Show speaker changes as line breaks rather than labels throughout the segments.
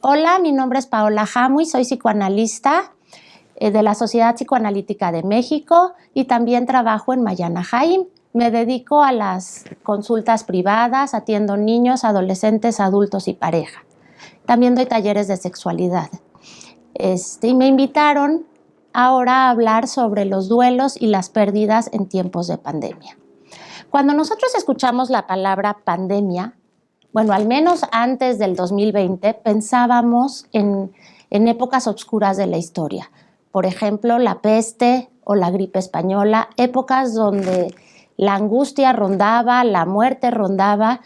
Hola, mi nombre es Paola Jamuy, soy psicoanalista de la Sociedad Psicoanalítica de México y también trabajo en Mayana Jaim. Me dedico a las consultas privadas, atiendo niños, adolescentes, adultos y pareja. También doy talleres de sexualidad. Y me invitaron ahora a hablar sobre los duelos y las pérdidas en tiempos de pandemia. Cuando nosotros escuchamos la palabra pandemia, bueno, al menos antes del 2020, pensábamos en épocas oscuras de la historia. Por ejemplo, la peste o la gripe española, épocas donde la angustia rondaba, la muerte rondaba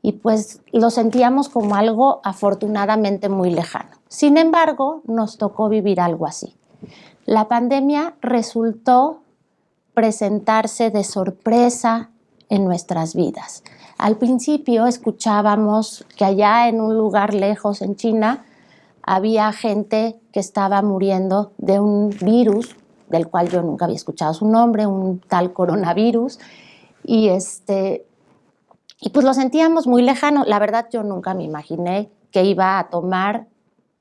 y pues lo sentíamos como algo afortunadamente muy lejano. Sin embargo, nos tocó vivir algo así. La pandemia resultó presentarse de sorpresa en nuestras vidas. Al principio escuchábamos que allá en un lugar lejos en China había gente que estaba muriendo de un virus del cual yo nunca había escuchado su nombre, un tal coronavirus, y pues lo sentíamos muy lejano. La verdad, yo nunca me imaginé que iba a tomar,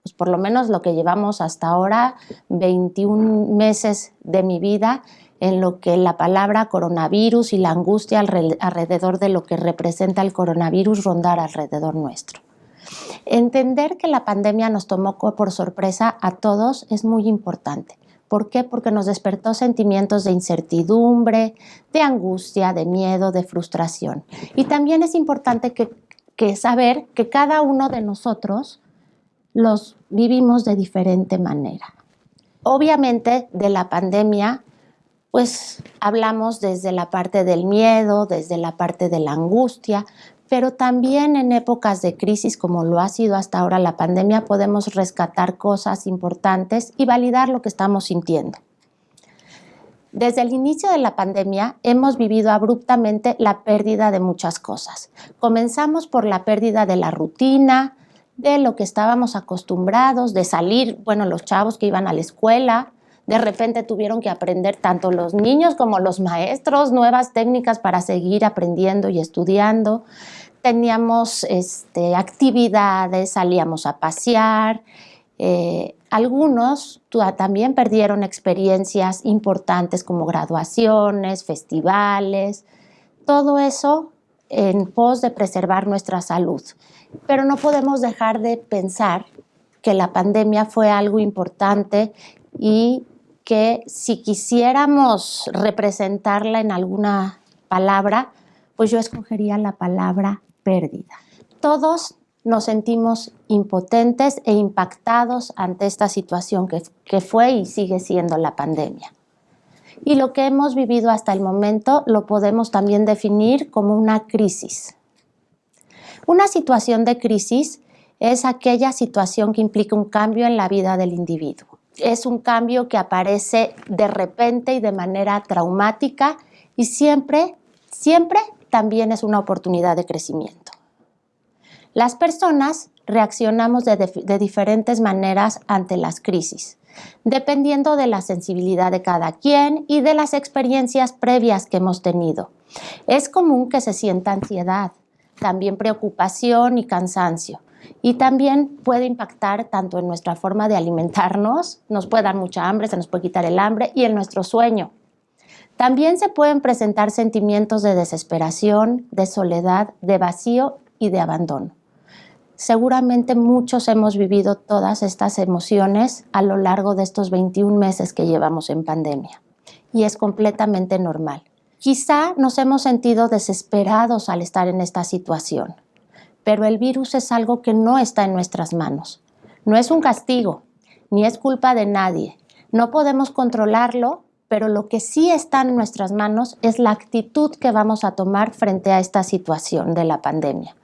pues por lo menos lo que llevamos hasta ahora, 21 meses de mi vida, en lo que la palabra coronavirus y la angustia alrededor de lo que representa el coronavirus rondara alrededor nuestro. Entender que la pandemia nos tomó por sorpresa a todos es muy importante. ¿Por qué? Porque nos despertó sentimientos de incertidumbre, de angustia, de miedo, de frustración. Y también es importante que saber que cada uno de nosotros los vivimos de diferente manera. Obviamente, de la pandemia, pues hablamos desde la parte del miedo, desde la parte de la angustia, pero también en épocas de crisis, como lo ha sido hasta ahora la pandemia, podemos rescatar cosas importantes y validar lo que estamos sintiendo. Desde el inicio de la pandemia hemos vivido abruptamente la pérdida de muchas cosas. Comenzamos por la pérdida de la rutina, de lo que estábamos acostumbrados, de salir, bueno, los chavos que iban a la escuela, de repente tuvieron que aprender tanto los niños como los maestros nuevas técnicas para seguir aprendiendo y estudiando. Teníamos actividades, salíamos a pasear. Algunos también perdieron experiencias importantes como graduaciones, festivales, todo eso en pos de preservar nuestra salud. Pero no podemos dejar de pensar que la pandemia fue algo importante y que si quisiéramos representarla en alguna palabra, pues yo escogería la palabra pérdida. Todos nos sentimos impotentes e impactados ante esta situación que fue y sigue siendo la pandemia. Y lo que hemos vivido hasta el momento lo podemos también definir como una crisis. Una situación de crisis es aquella situación que implica un cambio en la vida del individuo. Es un cambio que aparece de repente y de manera traumática y siempre también es una oportunidad de crecimiento. Las personas reaccionamos de diferentes maneras ante las crisis, dependiendo de la sensibilidad de cada quien y de las experiencias previas que hemos tenido. Es común que se sienta ansiedad, también preocupación y cansancio. Y también puede impactar tanto en nuestra forma de alimentarnos, nos puede dar mucha hambre, se nos puede quitar el hambre, y en nuestro sueño. También se pueden presentar sentimientos de desesperación, de soledad, de vacío y de abandono. Seguramente muchos hemos vivido todas estas emociones a lo largo de estos 21 meses que llevamos en pandemia. Y es completamente normal. Quizá nos hemos sentido desesperados al estar en esta situación. Pero el virus es algo que no está en nuestras manos. No es un castigo, ni es culpa de nadie. No podemos controlarlo, pero lo que sí está en nuestras manos es la actitud que vamos a tomar frente a esta situación de la pandemia.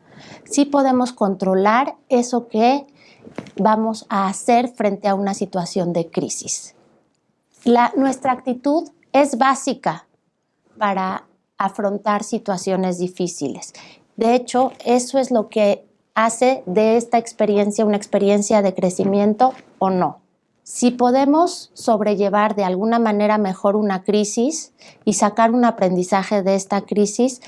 Sí podemos controlar eso que vamos a hacer frente a una situación de crisis. Nuestra actitud es básica para afrontar situaciones difíciles. De hecho, eso es lo que hace de esta experiencia una experiencia de crecimiento o no. Si podemos sobrellevar de alguna manera mejor una crisis y sacar un aprendizaje de esta crisis,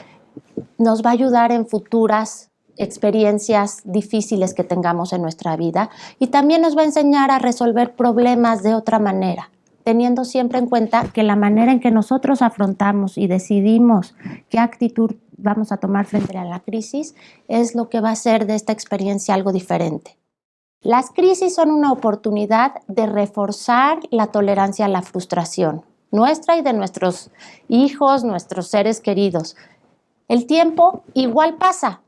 nos va a ayudar en futuras experiencias difíciles que tengamos en nuestra vida y también nos va a enseñar a resolver problemas de otra manera, teniendo siempre en cuenta que la manera en que nosotros afrontamos y decidimos qué actitud vamos a tomar frente a la crisis es lo que va a hacer de esta experiencia algo diferente. Las crisis son una oportunidad de reforzar la tolerancia a la frustración, nuestra y de nuestros hijos, nuestros seres queridos. El tiempo igual pasa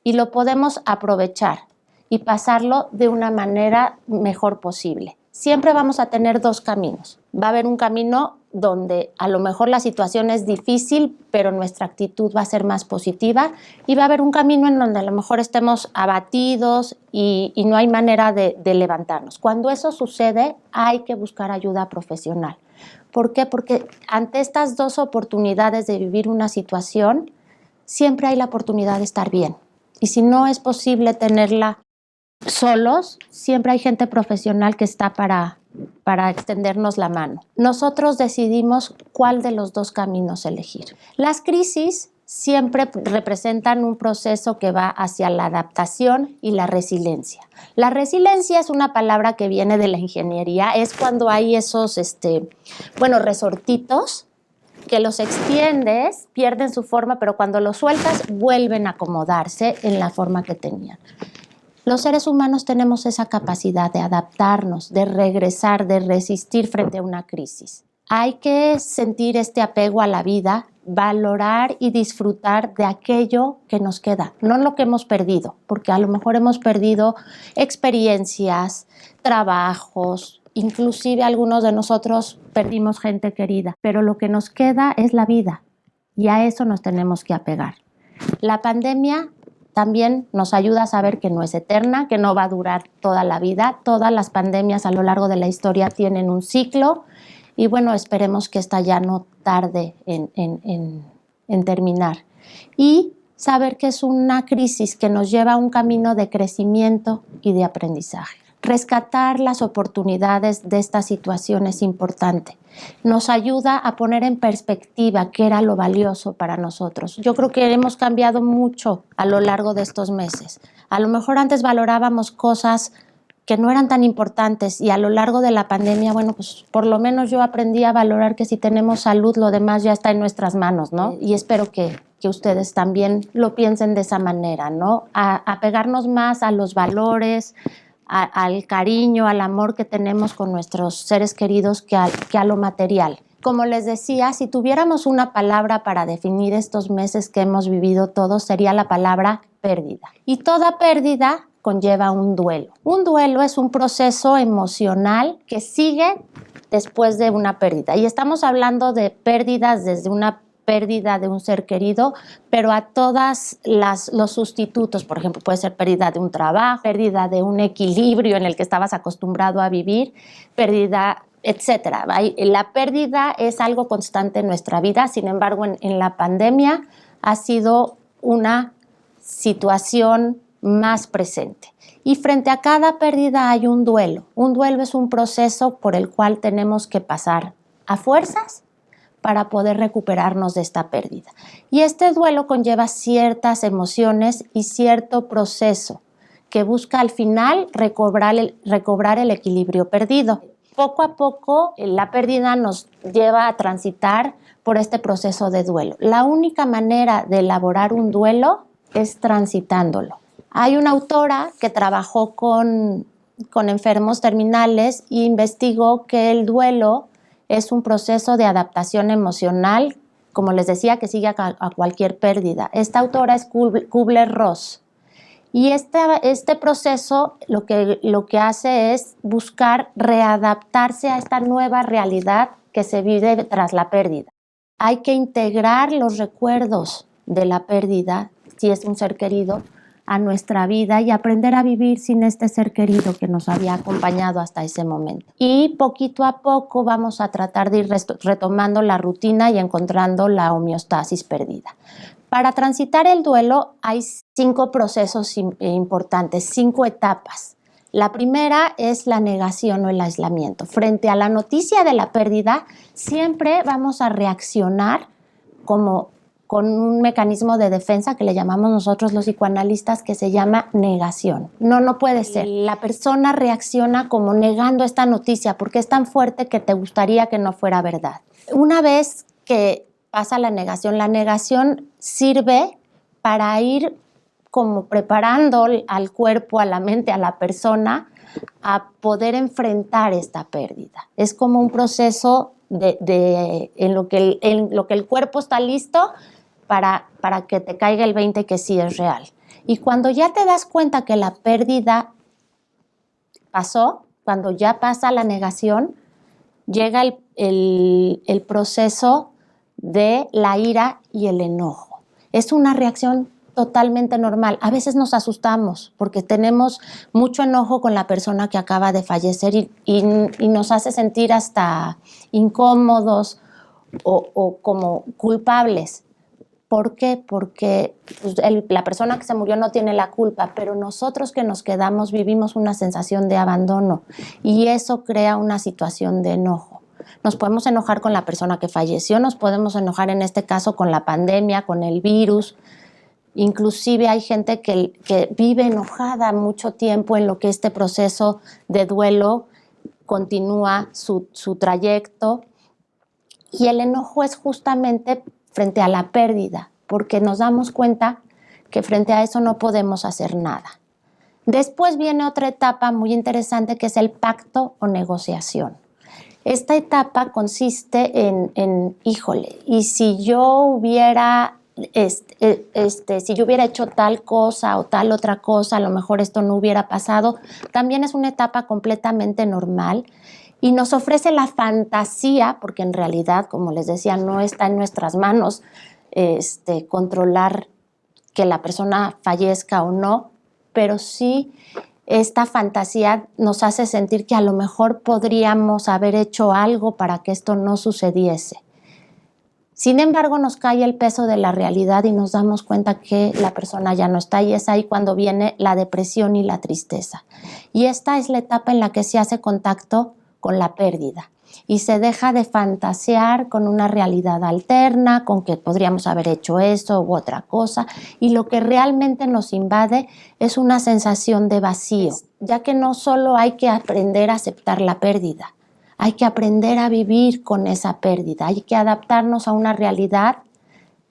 y lo podemos aprovechar y pasarlo de una manera mejor posible. Siempre vamos a tener dos caminos. Va a haber un camino donde a lo mejor la situación es difícil, pero nuestra actitud va a ser más positiva, y va a haber un camino en donde a lo mejor estemos abatidos y no hay manera de levantarnos. Cuando eso sucede, hay que buscar ayuda profesional. ¿Por qué? Porque ante estas dos oportunidades de vivir una situación, siempre hay la oportunidad de estar bien. Y si no es posible tenerla solos, siempre hay gente profesional que está para extendernos la mano. Nosotros decidimos cuál de los dos caminos elegir. Las crisis siempre representan un proceso que va hacia la adaptación y la resiliencia. La resiliencia es una palabra que viene de la ingeniería, es cuando hay esos resortitos que los extiendes, pierden su forma, pero cuando los sueltas vuelven a acomodarse en la forma que tenían. Los seres humanos tenemos esa capacidad de adaptarnos, de regresar, de resistir frente a una crisis. Hay que sentir este apego a la vida, valorar y disfrutar de aquello que nos queda, no lo que hemos perdido, porque a lo mejor hemos perdido experiencias, trabajos, inclusive algunos de nosotros perdimos gente querida, pero lo que nos queda es la vida y a eso nos tenemos que apegar. La pandemia también nos ayuda a saber que no es eterna, que no va a durar toda la vida. Todas las pandemias a lo largo de la historia tienen un ciclo y bueno, esperemos que esta ya no tarde en terminar. Y saber que es una crisis que nos lleva a un camino de crecimiento y de aprendizaje. Rescatar las oportunidades de esta situación es importante. Nos ayuda a poner en perspectiva qué era lo valioso para nosotros. Yo creo que hemos cambiado mucho a lo largo de estos meses. A lo mejor antes valorábamos cosas que no eran tan importantes y a lo largo de la pandemia, bueno, pues por lo menos yo aprendí a valorar que si tenemos salud, lo demás ya está en nuestras manos, ¿no? Y espero que ustedes también lo piensen de esa manera, ¿no? A pegarnos más a los valores, al cariño, al amor que tenemos con nuestros seres queridos que a lo material. Como les decía, si tuviéramos una palabra para definir estos meses que hemos vivido todos, sería la palabra pérdida. Y toda pérdida conlleva un duelo. Un duelo es un proceso emocional que sigue después de una pérdida. Y estamos hablando de pérdidas desde una pérdida de un ser querido, pero a todas los sustitutos, por ejemplo, puede ser pérdida de un trabajo, pérdida de un equilibrio en el que estabas acostumbrado a vivir, pérdida, etcétera. La pérdida es algo constante en nuestra vida, sin embargo, en la pandemia ha sido una situación más presente. Y frente a cada pérdida hay un duelo. Un duelo es un proceso por el cual tenemos que pasar a fuerzas para poder recuperarnos de esta pérdida. Y este duelo conlleva ciertas emociones y cierto proceso que busca al final recobrar el equilibrio perdido. Poco a poco la pérdida nos lleva a transitar por este proceso de duelo. La única manera de elaborar un duelo es transitándolo. Hay una autora que trabajó con enfermos terminales e investigó que el duelo es un proceso de adaptación emocional, como les decía, que sigue a cualquier pérdida. Esta autora es Kubler-Ross. Y este proceso lo que hace es buscar readaptarse a esta nueva realidad que se vive tras la pérdida. Hay que integrar los recuerdos de la pérdida, si es un ser querido, a nuestra vida y aprender a vivir sin este ser querido que nos había acompañado hasta ese momento. Y poquito a poco vamos a tratar de ir retomando la rutina y encontrando la homeostasis perdida. Para transitar el duelo hay 5 procesos importantes, 5 etapas. La primera es la negación o el aislamiento. Frente a la noticia de la pérdida, siempre vamos a reaccionar como con un mecanismo de defensa que le llamamos nosotros los psicoanalistas, que se llama negación. No puede ser. La persona reacciona como negando esta noticia porque es tan fuerte que te gustaría que no fuera verdad. Una vez que pasa la negación sirve para ir como preparando al cuerpo, a la mente, a la persona a poder enfrentar esta pérdida. Es como un proceso en lo que el cuerpo está listo para que te caiga el 20 que sí es real. Y cuando ya te das cuenta que la pérdida pasó, cuando ya pasa la negación, llega el proceso de la ira y el enojo. Es una reacción totalmente normal. A veces nos asustamos porque tenemos mucho enojo con la persona que acaba de fallecer y nos hace sentir hasta incómodos o como culpables. ¿Por qué? Porque pues, la persona que se murió no tiene la culpa, pero nosotros que nos quedamos vivimos una sensación de abandono y eso crea una situación de enojo. Nos podemos enojar con la persona que falleció, nos podemos enojar en este caso con la pandemia, con el virus. Inclusive hay gente que vive enojada mucho tiempo en lo que este proceso de duelo continúa su trayecto. Y el enojo es justamente frente a la pérdida, porque nos damos cuenta que frente a eso no podemos hacer nada. Después viene otra etapa muy interesante que es el pacto o negociación. Esta etapa consiste en híjole, y si yo hubiera si yo hubiera hecho tal cosa o tal otra cosa, a lo mejor esto no hubiera pasado. También es una etapa completamente normal y nos ofrece la fantasía, porque en realidad, como les decía, no está en nuestras manos controlar que la persona fallezca o no, pero sí esta fantasía nos hace sentir que a lo mejor podríamos haber hecho algo para que esto no sucediese. Sin embargo, nos cae el peso de la realidad y nos damos cuenta que la persona ya no está, y es ahí cuando viene la depresión y la tristeza. Y esta es la etapa en la que se hace contacto con la pérdida y se deja de fantasear con una realidad alterna, con que podríamos haber hecho esto u otra cosa, y lo que realmente nos invade es una sensación de vacío, ya que no solo hay que aprender a aceptar la pérdida, hay que aprender a vivir con esa pérdida, hay que adaptarnos a una realidad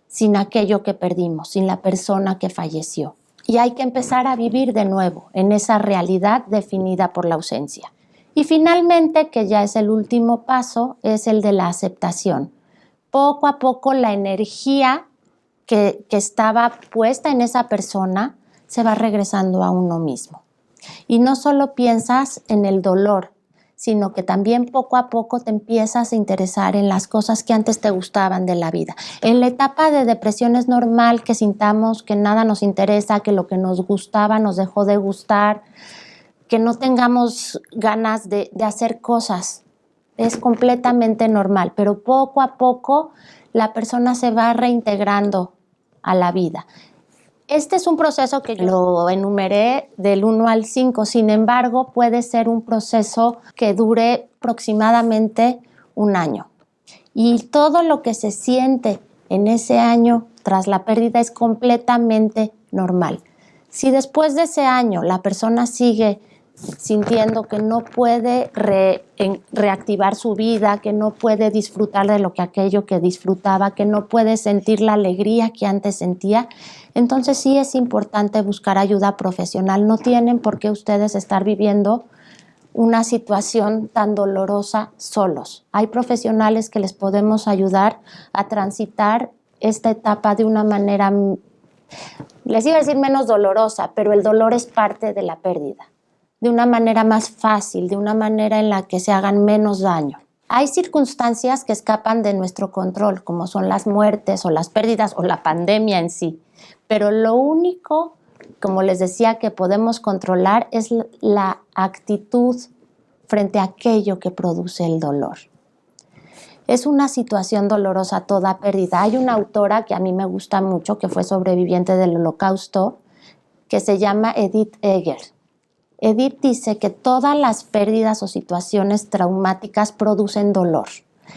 sin aquello que perdimos, sin la persona que falleció. Y hay que empezar a vivir de nuevo en esa realidad definida por la ausencia. Y finalmente, que ya es el último paso, es el de la aceptación. Poco a poco la energía que estaba puesta en esa persona se va regresando a uno mismo. Y no solo piensas en el dolor, sino que también poco a poco te empiezas a interesar en las cosas que antes te gustaban de la vida. En la etapa de depresión es normal que sintamos que nada nos interesa, que lo que nos gustaba nos dejó de gustar, que no tengamos ganas de hacer cosas. Es completamente normal, pero poco a poco la persona se va reintegrando a la vida. Este es un proceso que yo lo enumeré del 1 al 5, sin embargo, puede ser un proceso que dure aproximadamente un año. Y todo lo que se siente en ese año tras la pérdida es completamente normal. Si después de ese año la persona sigue sintiendo que no puede reactivar su vida, que no puede disfrutar de aquello que disfrutaba, que no puede sentir la alegría que antes sentía, entonces sí es importante buscar ayuda profesional. No tienen por qué ustedes estar viviendo una situación tan dolorosa solos. Hay profesionales que les podemos ayudar a transitar esta etapa de una manera, les iba a decir menos dolorosa, pero el dolor es parte de la pérdida, de una manera más fácil, de una manera en la que se hagan menos daño. Hay circunstancias que escapan de nuestro control, como son las muertes o las pérdidas o la pandemia en sí, pero lo único, como les decía, que podemos controlar es la actitud frente a aquello que produce el dolor. Es una situación dolorosa toda pérdida. Hay una autora que a mí me gusta mucho, que fue sobreviviente del Holocausto, que se llama Edith Eger. Edith dice que todas las pérdidas o situaciones traumáticas producen dolor.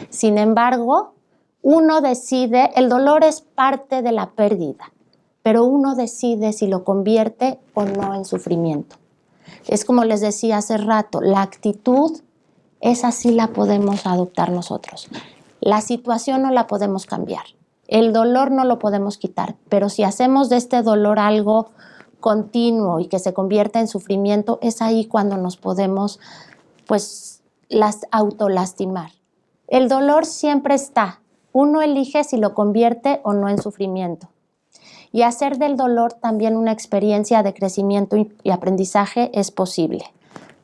Sin embargo, Uno decide, el dolor es parte de la pérdida, pero uno decide si lo convierte o no en sufrimiento. Es como les decía hace rato, la actitud, esa sí la podemos adoptar nosotros. La situación no la podemos cambiar. El dolor no lo podemos quitar, pero si hacemos de este dolor algo continuo y que se convierta en sufrimiento, es ahí cuando nos podemos, pues, autolastimar. El dolor siempre está. Uno elige si lo convierte o no en sufrimiento. Y hacer del dolor también una experiencia de crecimiento y aprendizaje es posible.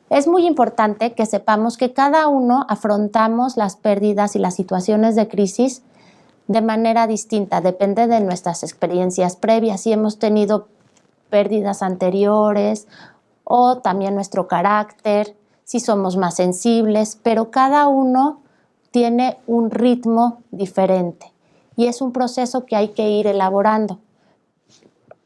Es muy importante que sepamos que cada uno afrontamos las pérdidas y las situaciones de crisis de manera distinta, depende de nuestras experiencias previas, si hemos tenido pérdidas anteriores o también nuestro carácter, si somos más sensibles, pero cada uno tiene un ritmo diferente y es un proceso que hay que ir elaborando.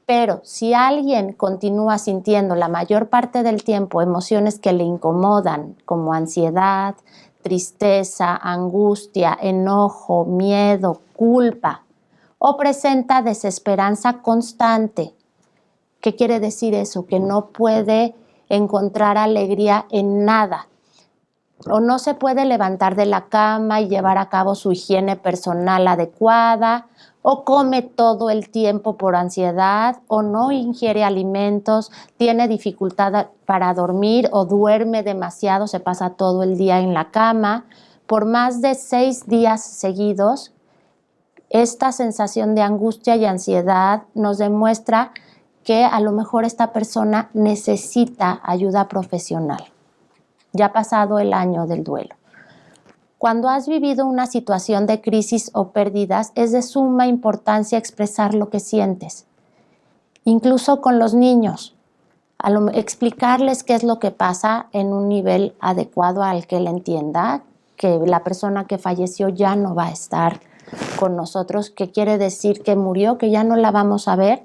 Pero si alguien continúa sintiendo la mayor parte del tiempo emociones que le incomodan, como ansiedad, tristeza, angustia, enojo, miedo, culpa, o presenta desesperanza constante, ¿qué quiere decir eso? Que no puede encontrar alegría en nada, o no se puede levantar de la cama y llevar a cabo su higiene personal adecuada, o come todo el tiempo por ansiedad, o no ingiere alimentos, tiene dificultad para dormir o duerme demasiado, se pasa todo el día en la cama, por más de 6 días seguidos, esta sensación de angustia y ansiedad nos demuestra que a lo mejor esta persona necesita ayuda profesional. Ya ha pasado el año del duelo. Cuando has vivido una situación de crisis o pérdidas, es de suma importancia expresar lo que sientes. Incluso con los niños, explicarles qué es lo que pasa en un nivel adecuado al que él entienda, que la persona que falleció ya no va a estar con nosotros, que quiere decir que murió, que ya no la vamos a ver.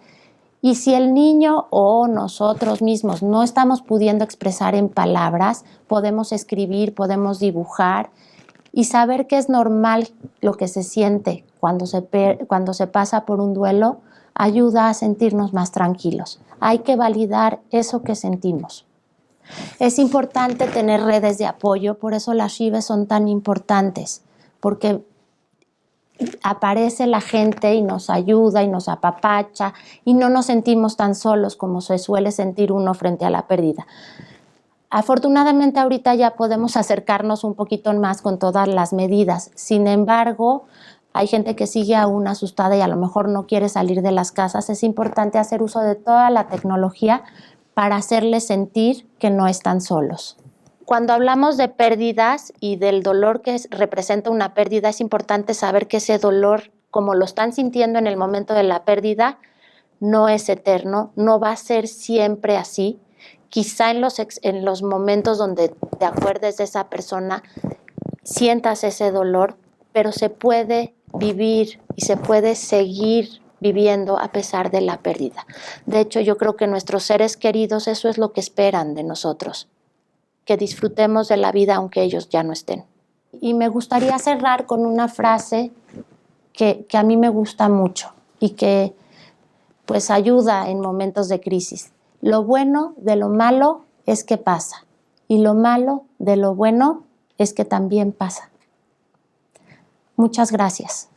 Y si el niño o nosotros mismos no estamos pudiendo expresar en palabras, podemos escribir, podemos dibujar y saber que es normal lo que se siente cuando se pasa por un duelo, ayuda a sentirnos más tranquilos. Hay que validar eso que sentimos. Es importante tener redes de apoyo, por eso las Shivas son tan importantes, porque aparece la gente y nos ayuda y nos apapacha y no nos sentimos tan solos como se suele sentir uno frente a la pérdida. Afortunadamente ahorita ya podemos acercarnos un poquito más con todas las medidas. Sin embargo, hay gente que sigue aún asustada y a lo mejor no quiere salir de las casas. Es importante hacer uso de toda la tecnología para hacerles sentir que no están solos. Cuando hablamos de pérdidas y del dolor que representa una pérdida, es importante saber que ese dolor, como lo están sintiendo en el momento de la pérdida, no es eterno, no va a ser siempre así. Quizá en los momentos donde te acuerdes de esa persona, sientas ese dolor, pero se puede vivir y se puede seguir viviendo a pesar de la pérdida. De hecho, yo creo que nuestros seres queridos eso es lo que esperan de nosotros, que disfrutemos de la vida aunque ellos ya no estén. Y me gustaría cerrar con una frase que a mí me gusta mucho y que pues ayuda en momentos de crisis. Lo bueno de lo malo es que pasa y lo malo de lo bueno es que también pasa. Muchas gracias.